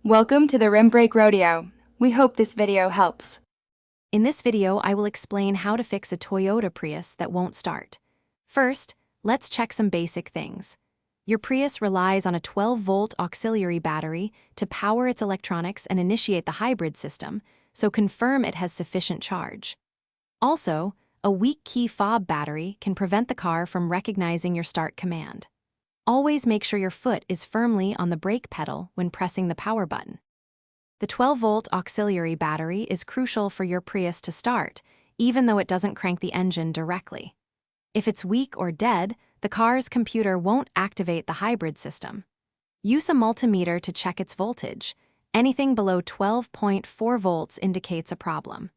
Welcome to the Rim Brake Rodeo. We hope this video helps. In this video, I will explain how to fix a Toyota Prius that won't start. First, let's check some basic things. Your Prius relies on a 12-volt auxiliary battery to power its electronics and initiate the hybrid system, so confirm it has sufficient charge. Also, a weak key fob battery can prevent the car from recognizing your start command. Always make sure your foot is firmly on the brake pedal when pressing the power button. The 12-volt auxiliary battery is crucial for your Prius to start, even though it doesn't crank the engine directly. If it's weak or dead, the car's computer won't activate the hybrid system. Use a multimeter to check its voltage. Anything below 12.4 volts indicates a problem.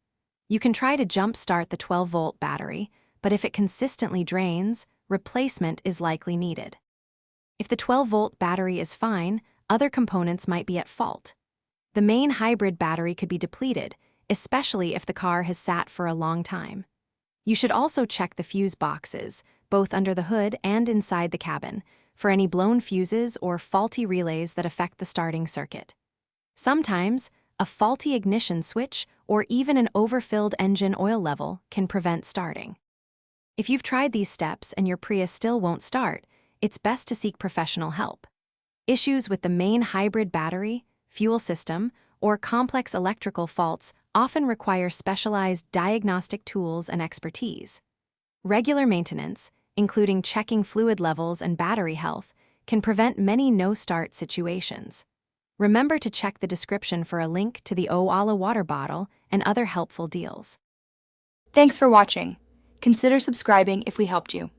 You can try to jump-start the 12-volt battery, but if it consistently drains, replacement is likely needed. If the 12-volt battery is fine, other components might be at fault. The main hybrid battery could be depleted, especially if the car has sat for a long time. You should also check the fuse boxes, both under the hood and inside the cabin, for any blown fuses or faulty relays that affect the starting circuit. Sometimes, a faulty ignition switch or even an overfilled engine oil level can prevent starting. If you've tried these steps and your Prius still won't start, it's best to seek professional help. Issues with the main hybrid battery, fuel system, or complex electrical faults often require specialized diagnostic tools and expertise. Regular maintenance, including checking fluid levels and battery health, can prevent many no-start situations. Remember to check the description for a link to the Owala water bottle and other helpful deals. Thanks for watching. Consider subscribing if we helped you.